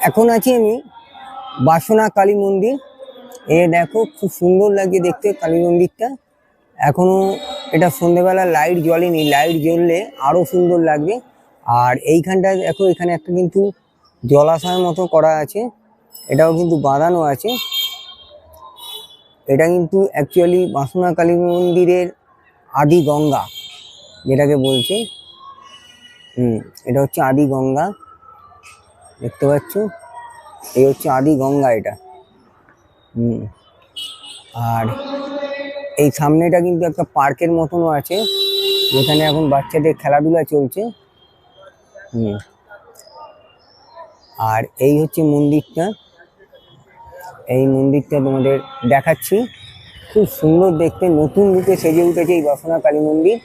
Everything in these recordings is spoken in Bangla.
এখন আছি আমি বাসনা কালী মন্দির। এ দেখো খুব সুন্দর লাগছে দেখতে কালী মন্দিরটা। এখনো এটা সন্ধ্যেবেলা লাইট জ্বলেনি, লাইট জ্বললে আরো সুন্দর লাগবে। আর এইখানটায় দেখো, এখানে একটা কিন্তু জলাশয়ের মতো করা আছে, এটাও কিন্তু বাঁধানো আছে। এটা কিন্তু অ্যাকচুয়ালি বাসনা কালী মন্দিরের আদি গঙ্গা যেটাকে বলছে। এটা হচ্ছে আদি গঙ্গা, দেখতে পাচ্ছ, এই হচ্ছে আদি গঙ্গা এটা। আর এই সামনেটা কিন্তু একটা পার্কের মতনও আছে, যেখানে এখন বাচ্চাদের খেলাধুলা চলছে। আর এই হচ্ছে মন্দিরটা, এই মন্দিরটা তোমাদের দেখাচ্ছি। খুব সুন্দর দেখতে, নতুন রূপে সেজে উঠেছে এই বাসনা কালী মন্দির।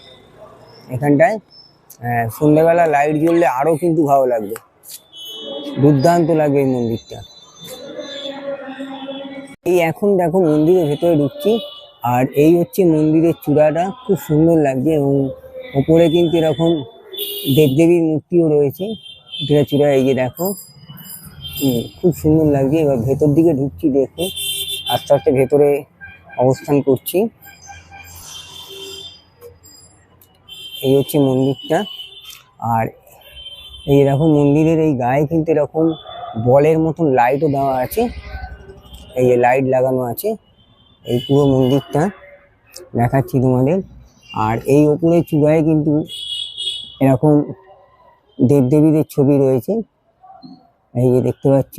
এখানটায় সন্ধ্যাবেলা লাইট জ্বললে আরো কিন্তু ভালো লাগবে, দুর্দান্ত লাগবে এই মন্দিরটা। এই এখন দেখো মন্দিরের ভেতরে ঢুকছি, আর এই হচ্ছে মন্দিরের চূড়াটা, খুব সুন্দর লাগছে। এবং ওপরে কিন্তু এরকম দেবদেবীর মূর্তিও রয়েছে এটা চূড়া, এই যে দেখো, খুব সুন্দর লাগছে। এবার ভেতর দিকে ঢুকছি, দেখো আস্তে আস্তে ভেতরে অবস্থান করছি। এই হচ্ছে মন্দিরটা। আর এই এরকম মন্দিরের এই গায়ে কিন্তু এরকম বলের মতন লাইটও দেওয়া আছে, এই যে লাইট লাগানো আছে। এই পুরো মন্দিরটা দেখাচ্ছি তোমাদের। আর এই ওপরে চূড়ায় কিন্তু এরকম দেবদেবীদের ছবি রয়েছে, এই যে দেখতে পাচ্ছ,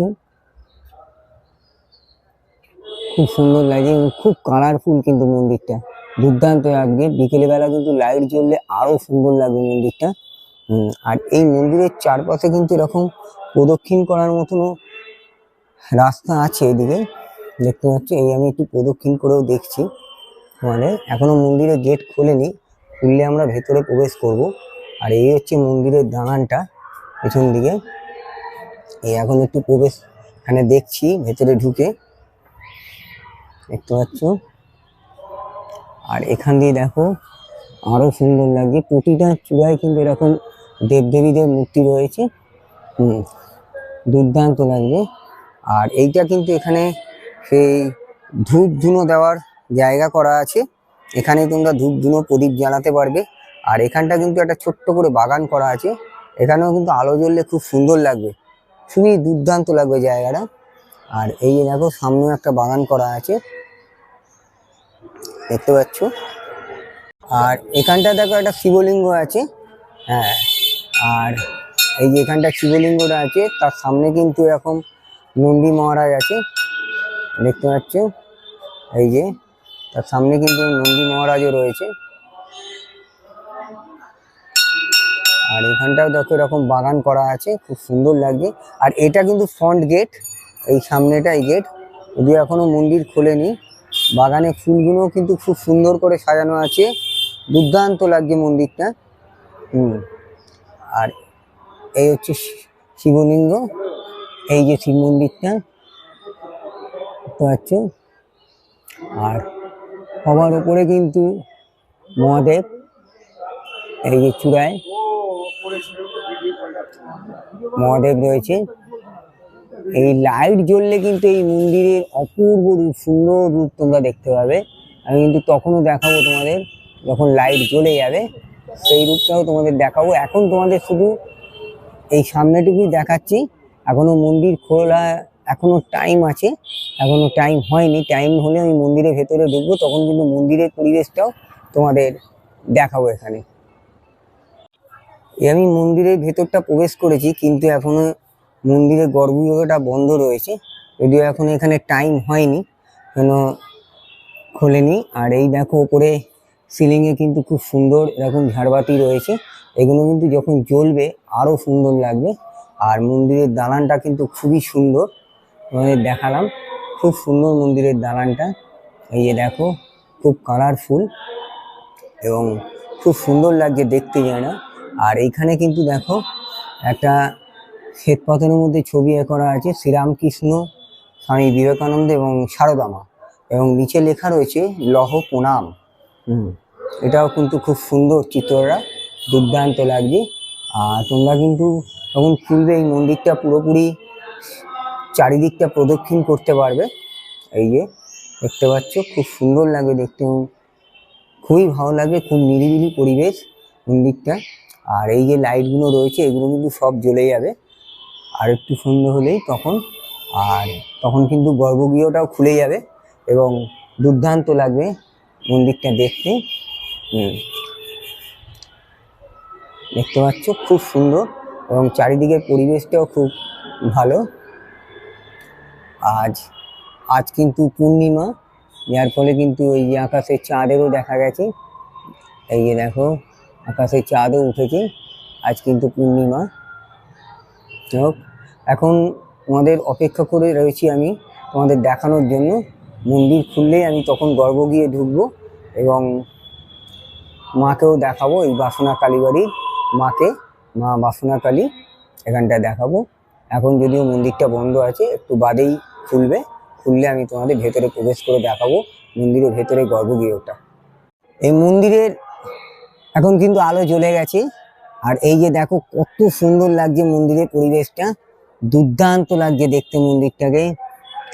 খুব সুন্দর লাগে এবং খুব কালারফুল কিন্তু মন্দিরটা, দুর্দান্ত লাগবে। বিকেলে বেলা কিন্তু লাইট জ্বললে আরো সুন্দর লাগবে মন্দিরটা। আর এই মন্দিরের চারপাশে কিন্তু এরকম প্রদক্ষিণ করার মতনও রাস্তা আছে, এদিকে দেখতে পাচ্ছি। এই আমি একটু প্রদক্ষিণ করেও দেখছি। মানে এখনো মন্দিরের গেট খোলেনি, খুললে আমরা ভেতরে প্রবেশ করব। আর এই হচ্ছে মন্দিরের দালানটা পেছন দিকে। এই এখন একটু প্রবেশ এখানে দেখছি, ভেতরে ঢুকে দেখতে পাচ্ছ। আর এখান দিয়ে দেখো আরো সুন্দর লাগছে, প্রতিটা চূড়ায় কিন্তু এরকম দেবদেবীদের মূর্তি রয়েছে। দুর্দান্ত লাগবে। আর এইটা কিন্তু এখানে সেই ধূপ ধুনো দেওয়ার জায়গা করা আছে, এখানে তোমরা ধূপ ধুনো প্রদীপ জ্বালাতে পারবে। আর এখানটা কিন্তু একটা ছোট্ট করে বাগান করা আছে, এখানেও কিন্তু আলো জ্বললে খুব সুন্দর লাগবে, খুবই দুর্দান্ত লাগবে জায়গাটা। আর এই যে দেখো সামনেও একটা বাগান করা আছে, দেখতে পাচ্ছ। আর এখানটা দেখো একটা শিবলিঙ্গ আছে, হ্যাঁ। আর এই যে এখানটা শিবলিঙ্গটা আছে, তার সামনে কিন্তু এরকম নন্দী মহারাজ আছে, দেখতে পাচ্ছ। এই যে তার সামনে কিন্তু নন্দী মহারাজও রয়েছে। আর এখানটাও দেখো এরকম বাগান করা আছে, খুব সুন্দর লাগছে। আর এটা কিন্তু ফ্রন্ট গেট, এই সামনেটা এই গেট, যদিও এখনো মন্দির খোলেনি। বাগানে ফুলগুলো কিন্তু খুব সুন্দর করে সাজানো আছে, দুর্দান্ত লাগছে মন্দিরটা। আর এই হচ্ছে শিবলিঙ্গ, এই যে শিব মন্দিরটা দেখতে পাচ্ছ। আর সবার উপরে কিন্তু মহাদেব, এই যে চূড়ায় মহাদেব রয়েছে। এই লাইট জ্বললে কিন্তু এই মন্দিরের অপূর্ব রূপ, সুন্দর রূপ তোমরা দেখতে পাবে। আমি কিন্তু তখনও দেখাবো তোমাদের, যখন লাইট জ্বলে যাবে সেই রূপটাও তোমাদের দেখাবো। এখন তোমাদের শুধু এই সামনেটুকুই দেখাচ্ছি, এখনো মন্দির খোলা, এখনো টাইম আছে, এখনো টাইম হয়নি। টাইম হলে আমি মন্দিরের ভেতরে ঢুকবো, তখন কিন্তু মন্দিরের পরিবেশটাও তোমাদের দেখাবো। এখানে আমি মন্দিরের ভেতরটা প্রবেশ করেছি, কিন্তু এখনো মন্দিরের গর্ভগৃহটা বন্ধ রয়েছে, যদিও এখন এখানে টাইম হয়নি, কেন খোলেনি। আর এই দেখো ওপরে সিলিংয়ে কিন্তু খুব সুন্দর এরকম ঝাড়বাতি রয়েছে, এগুলো কিন্তু যখন জ্বলবে আরো সুন্দর লাগবে। আর মন্দিরের দালানটা কিন্তু খুবই সুন্দর, তোমাদের দেখালাম, খুব সুন্দর মন্দিরের দালানটা। এই যে দেখো খুব কালারফুল এবং খুব সুন্দর লাগছে দেখতে, যায় না। আর এইখানে কিন্তু দেখো একটা শ্বেত পাথরের মধ্যে ছবি করা আছে, শ্রীরামকৃষ্ণ, স্বামী বিবেকানন্দ এবং সারদা মা, এবং নিচে লেখা রয়েছে লহ প্রণাম। এটাও কিন্তু খুব সুন্দর চিত্রটা, দুর্দান্ত লাগছে। আর তোমরা কিন্তু যখন খুলবে এই মন্দিরটা পুরোপুরি চারিদিকটা প্রদক্ষিণ করতে পারবে। এই যে দেখতে পাচ্ছ, খুব সুন্দর লাগবে দেখতে, খুবই ভালো লাগবে, খুব নিরিবিলি পরিবেশ মন্দিরটা। আর এই যে লাইটগুলো রয়েছে এগুলো কিন্তু সব জ্বলে যাবে আর একটু সন্ধ্যে হলেই তখন কিন্তু গর্ভগৃহটাও খুলে যাবে এবং দুর্দান্ত লাগবে মন্দিরটা দেখতে। দেখতে পাচ্ছ খুব সুন্দর এবং চারিদিকের পরিবেশটাও খুব ভালো। আজ কিন্তু পূর্ণিমা, যার ফলে কিন্তু এই যে আকাশে চাঁদেরও দেখা গেছে। এই যে দেখো আকাশে চাঁদও উঠেছে, আজ কিন্তু পূর্ণিমা। এখন তোমাদের অপেক্ষা করে রয়েছি আমি তোমাদের দেখানোর জন্য। মন্দির খুললেই আমি তখন গর্ভগৃহে ঢুকবো এবং মাকেও দেখাবো, এই বাসনা কালী বাড়ির মাকে, মা বাসনা কালী, এখানটায় দেখাবো। এখন যদিও মন্দিরটা বন্ধ আছে, একটু বাদেই খুললে আমি তোমাদের ভেতরে প্রবেশ করে দেখাবো মন্দিরের ভেতরে গর্ভগৃহটা। এই মন্দিরের এখন কিন্তু আলো জ্বলে গেছে আর এই যে দেখো কত সুন্দর লাগছে মন্দিরের পরিবেশটা, দুর্দান্ত লাগছে দেখতে মন্দিরটাকে,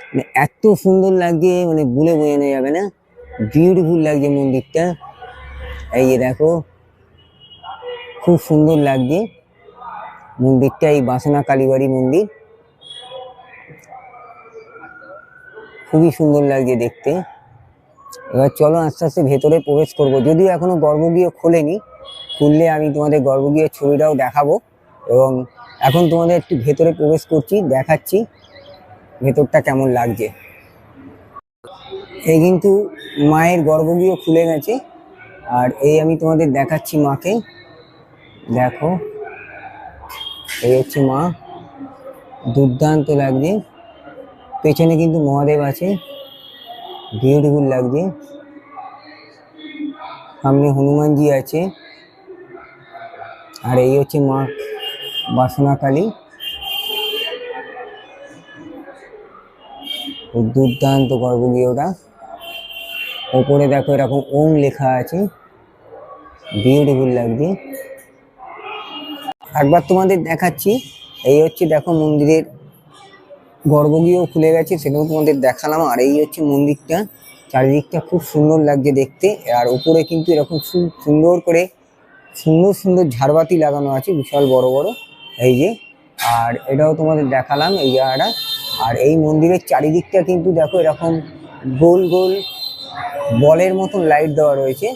মানে এত সুন্দর লাগছে, মানে বলে বোঝানো যাবে না, বিউটিফুল লাগছে মন্দিরটা। এই যে দেখো খুব সুন্দর লাগছে মন্দিরটা, এই বাসনা কালীবাড়ি মন্দির, খুবই সুন্দর লাগছে দেখতে। এবার চলো আস্তে আস্তে ভেতরে প্রবেশ করব, যদিও এখনো গর্ভগৃহ খোলেনি, খুললে আমি তোমাদের গর্ভগৃহের ছবিটাও দেখাবো। এবং এখন তোমাদের একটু ভেতরে প্রবেশ করছি, দেখাচ্ছি ভেতরটা কেমন লাগছে। এই কিন্তু মায়ের গর্ভগৃহ খুলে গেছে আর এই আমি তোমাদের দেখাচ্ছি মাকে, দেখো এই হচ্ছে মা, দুর্দান্ত লাগছে। পেছনে কিন্তু মহাদেব আছে, বিউটিফুল লাগছে। সামনে হনুমানজি আছে আর এই হচ্ছে মা বাসনা কালী, দুর্দান্ত গর্ভগৃহটা। ওপরে দেখো এরকম ওম লেখা আছে, বিউটিফুল লাগছে। একবার তোমাদের দেখাচ্ছি, এই হচ্ছে দেখো মন্দিরের গর্ভগৃহ খুলে গেছে, সেটাও তোমাদের দেখালাম। আর এই হচ্ছে মন্দিরটা, চারিদিকটা খুব সুন্দর লাগছে দেখতে। আর উপরে কিন্তু এরকম সুন্দর করে সুন্দর সুন্দর ঝাড়বাতি লাগানো আছে, বিশাল বড় বড়, এই যে। আর এটাও তোমাদের দেখালাম এই জায়গাটা। আর এই মন্দিরের চারিদিকটা কিন্তু দেখো এরকম গোল গোল বলের মতন লাইট দেওয়া রয়েছে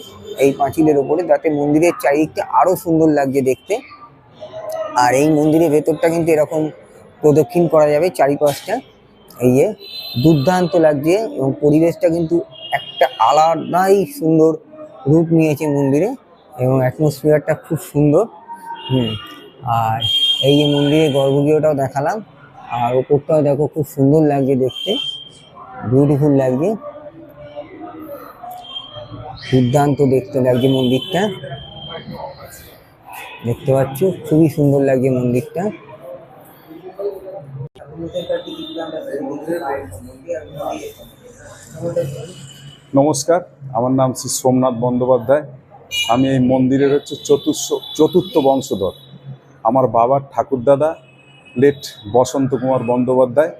এই পাঁচিলের উপরে, যাতে মন্দিরের চারিদিকটা আরো সুন্দর লাগছে দেখতে। আর এই মন্দিরের ভেতরটা কিন্তু এরকম প্রদক্ষিণ করা যাবে চারিপাশটা, এই যে দুর্দান্ত লাগছে এবং পরিবেশটা কিন্তু একটা আলাদাই সুন্দর রূপ নিয়েছে মন্দিরে এবং অ্যাটমসফিয়ারটা খুব সুন্দর। আর এই যে মন্দিরের গর্ভগৃহটাও দেখালাম, আর ওপরটাও দেখো খুব সুন্দর লাগছে দেখতে, বিউটিফুল লাগছে, দুর্দান্ত দেখতে লাগছে মন্দিরটা, দেখতে পাচ্ছ খুবই সুন্দর লাগছে মন্দিরটা। নমস্কার, আমার নাম শ্রী সোমনাথ বন্দ্যোপাধ্যায়। আমি এই মন্দিরের চতুর্থ বংশধর। আমার বাবার ঠাকুরদাদা লেট বসন্ত কুমার বন্দ্যোপাধ্যায়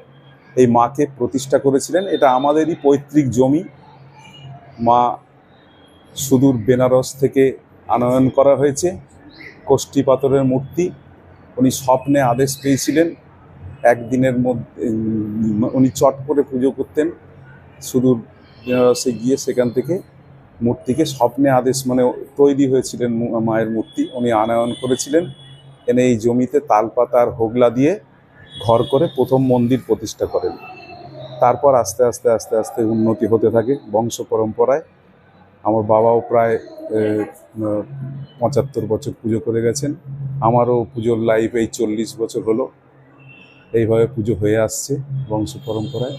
এই মাকে প্রতিষ্ঠা করেছিলেন। এটা আমাদেরই পৈতৃক জমি। মা সুদূর বেনারস থেকে আনয়ন করা হয়েছে, কোষ্ঠী পাথরের মূর্তি। উনি স্বপ্নে আদেশ পেয়েছিলেন, একদিনের মধ্যে উনি চট করে পুজো করতেন। সুদূর বেনারসে গিয়ে সেখান থেকে মূর্তিকে স্বপ্নে আদেশ, মানে তৈরি হয়েছিলেন মায়ের মূর্তি, উনি আনয়ন করেছিলেন। এনে এই জমিতে তালপাতা আর হোগলা দিয়ে ঘর করে প্রথম মন্দির প্রতিষ্ঠা করেন। তারপর আস্তে আস্তে আস্তে আস্তে উন্নতি হতে থাকে বংশ পরম্পরায়। আমার বাবাও প্রায় 75 বছর পুজো করে গেছেন। আমারও পুজোর লাইফ এই 40 বছর হলো। এইভাবে পুজো হয়ে আসছে বংশ পরম্পরায়।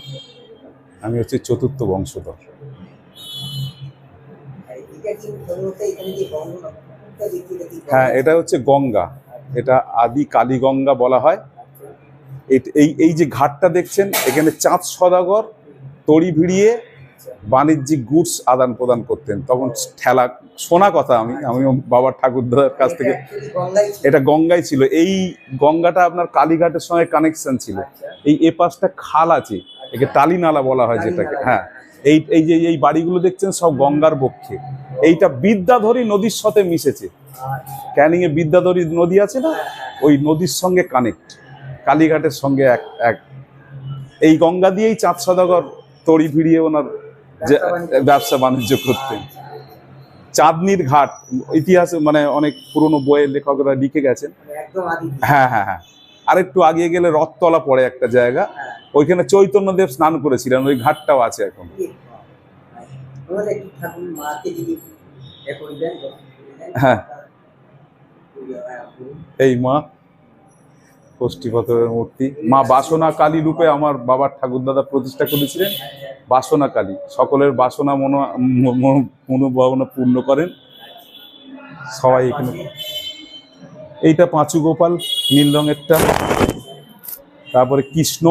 আমি হচ্ছে চতুর্থ বংশধর। হ্যাঁ, এটা হচ্ছে গঙ্গা, এটা আদি কালী গঙ্গা বলা হয়। এই যে ঘাটটা দেখছেন, এখানে চাঁদ সদাগর তড়ি ভিড়িয়ে বাণিজ্যিক গুডস আদান প্রদান করতেন। তখন ঠেলা, শোনা কথা, আমি বাবার ঠাকুরদার কাছ থেকে, এটা গঙ্গাই ছিল। এই গঙ্গাটা আপনার কালীঘাটের সঙ্গে কানেকশন ছিল। এই পাশটা খাল আছে, একে টালি নালা বলা হয় যেটাকে। হ্যাঁ, এই যে এই বাড়িগুলো দেখছেন সব গঙ্গার বক্ষে। এইটা বিদ্যাধরী নদীর সাথে মিশেছে। ক্যানিং এ বিদ্যাধরী নদী আছে না, ওই নদীর সঙ্গে কানেক্ট, কালীঘাটের সঙ্গে এক এক এই গঙ্গা দিয়েই চাঁদ সওদাগর তড়ি ভিড়িয়ে ওনার যে ব্যবসা বাণিজ্য করতেন। চাঁদনির ঘাট ইতিহাসে মানে অনেক পুরনো বইয়ের লেখকরা লিখে গেছেন। হ্যাঁ হ্যাঁ হ্যাঁ, আর একটু আগিয়ে গেলে রথতলা পড়ে একটা জায়গা, ওইখানে চৈতন্যদেব স্নান করেছিলেন, ওই ঘাটটাও আছে এখন। হ্যাঁ, এই মা ষষ্ঠী পাথরের মূর্তি, মা বাসনা কালী রূপে আমার বাবার ঠাকুরদাদা প্রতিষ্ঠা করেছিলেন। বাসনা কালী সকলের বাসনা মনোভাবনা পূর্ণ করেন সবাই এখানে। এইটা পাঁচু গোপাল নীল রঙেরটা, তারপরে কৃষ্ণ,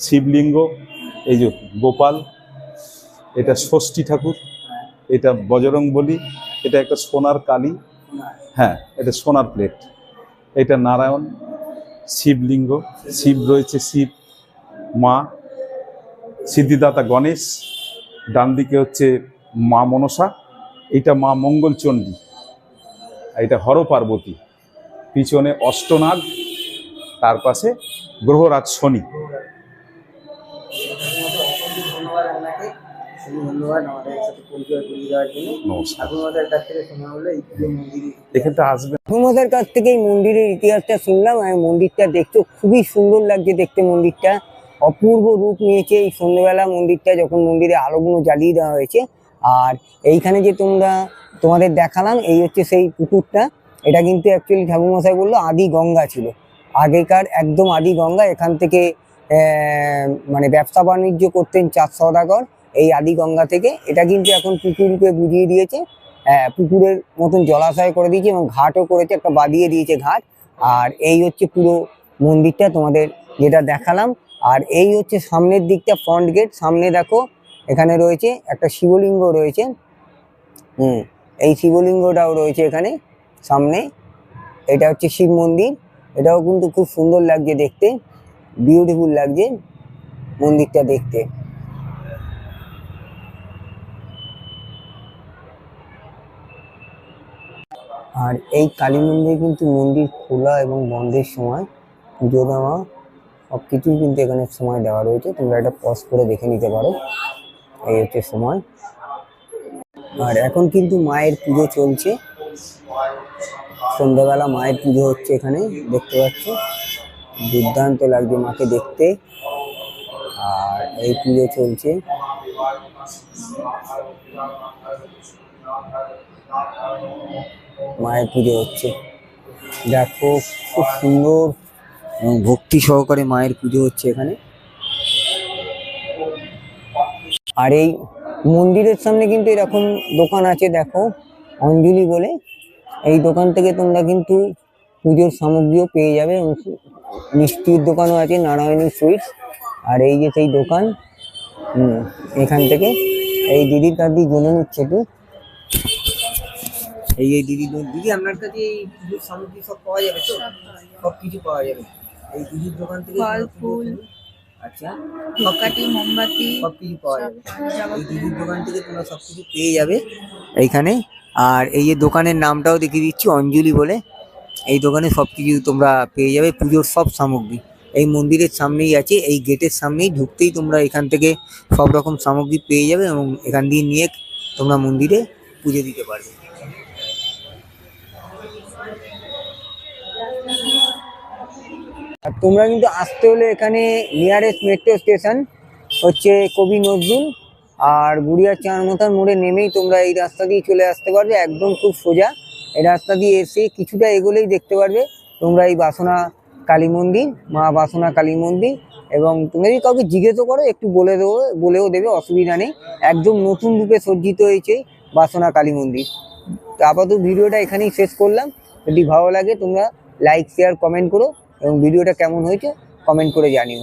শিবলিঙ্গ, এই যে গোপাল, এটা ষষ্ঠী ঠাকুর, এটা বজরং বলি, এটা একটা সোনার কালী, হ্যাঁ এটা সোনার প্লেট, এটা নারায়ণ, শিবলিঙ্গ, শিব রয়েছে, শিব, মা সিদ্ধিদাতা গণেশ, ডান দিকে হচ্ছে মা মনসা, এটা মা মঙ্গলচণ্ডী, এটা হর পার্বতী, পিছনে অষ্টনাগ, তার পাশে গ্রহরাজ শনি। এখানটা আসবেন। ঠাকুরমশাইয়ের কাছ থেকে এই মন্দিরের ইতিহাসটা শুনলাম, আর মন্দিরটা দেখতে খুবই সুন্দর লাগছে দেখতে। মন্দিরটা অপূর্ব রূপ নিয়েছে এই সন্ধ্যেবেলা মন্দিরটা, যখন মন্দিরে আলোগুলো জ্বালিয়ে দেওয়া হয়েছে। আর এইখানে যে তোমাদের দেখালাম, এই হচ্ছে সেই পুকুরটা। এটা কিন্তু অ্যাকচুয়ালি ঠাকুরমশাই বললো আদি গঙ্গা ছিল, আগেকার একদম আদি গঙ্গা। এখান থেকে মানে ব্যবসা বাণিজ্য করতেন চাঁদ সওদাগর এই আদি গঙ্গা থেকে। এটা কিন্তু এখন পুকুর রূপে বুঝিয়ে দিয়েছে, পুকুরের মতন জলাশয় করে দিয়েছে এবং ঘাটও করেছে, একটা বাদিয়ে দিয়েছে ঘাট। আর এই হচ্ছে পুরো মন্দিরটা তোমাদের যেটা দেখালাম। আর এই হচ্ছে সামনের দিকটা ফ্রন্ট গেট, সামনে দেখো এখানে রয়েছে একটা শিবলিঙ্গ রয়েছে। এই শিবলিঙ্গটাও রয়েছে এখানে সামনে। এটা হচ্ছে শিব মন্দির, এটাও কিন্তু খুব সুন্দর লাগছে দেখতে, বিউটিফুল লাগছে মন্দিরটা দেখতে। আর এই কালী মন্দিরে কিন্তু মন্দির খোলা এবং বন্ধের সময় পুজো দেওয়া সব কিছুই কিন্তু এখানে সময় দেওয়া রয়েছে, তোমরা এটা পজ করে দেখে নিতে পারো। এই হচ্ছে সময়। আর এখন কিন্তু মায়ের পুজো চলছে, সন্ধ্যাবেলা মায়ের পুজো হচ্ছে এখানে, দেখতে পাচ্ছ দুর্দান্ত লাগছে মাকে দেখতে। আর এই পুজো চলছে। মায়ের পুজো হচ্ছে, দেখো খুব সুন্দর ভক্তি সহকারে মায়ের পুজো হচ্ছে এখানে। আর এই মন্দিরের সামনে কিন্তু এরকম দোকান আছে, দেখো অঞ্জলি বলে। এই দোকান থেকে তোমরা কিন্তু পুজোর সামগ্রীও পেয়ে যাবে। মিষ্টির দোকানও আছে, নারায়ণী সুইটস। আর এই যে সেই দোকান, এখান থেকে এই দিদির কাছ দিয়ে জেনে নিচ্ছে একটু। এই দিদি আপনার কাছে এই পুজোর সামগ্রী সব পাওয়া যাবে তো? সব কিছু পাওয়া যাবে এই দিদির দোকান থেকে? ফল ফুল, আচ্ছা, ধূপকাঠি, মোমবাতি সব কিছু পাওয়া যাবে এই দিদির দোকান থেকে, তোমরা সব কিছু পেয়ে যাবে এইখানে। আর এই যে দোকানের নামটাও দেখিয়ে দিচ্ছি, অঞ্জলি বলে। এই দোকানে সব কিছু তোমরা পেয়ে যাবে, পুজোর সব সামগ্রী এই মন্দিরের সামনেই আছে। এই গেটের সামনেই ঢুকতেই তোমরা এখান থেকে সব রকম সামগ্রী পেয়ে যাবে এবং এখান দিয়ে নিয়ে তোমরা মন্দিরে পুজো দিতে পারবে। আর তোমরা কিন্তু আসতে হলে এখানে নিয়ারেস্ট মেট্রো স্টেশন হচ্ছে কবি নজরুল, আর গুড়িয়া চারমাথার মোড়ে নেমেই তোমরা এই রাস্তা দিয়ে চলে আসতে পারবে, একদম খুব সোজা। এই রাস্তা দিয়ে এসে কিছুটা এগোলেই দেখতে পারবে তোমরা এই বাসনা কালী মন্দির, মা বাসনা কালী মন্দির। এবং তুমি যদি কাউকে জিজ্ঞেসও করো একটু বলেও দেবে, অসুবিধা নেই। একদম নতুন রূপে সজ্জিত হয়েছে বাসনা কালী মন্দির। তো আপাতত ভিডিওটা এখানেই শেষ করলাম। যদি ভালো লাগে তোমরা লাইক শেয়ার কমেন্ট করো এবং ভিডিওটা কেমন হয়েছে কমেন্ট করে জানিও।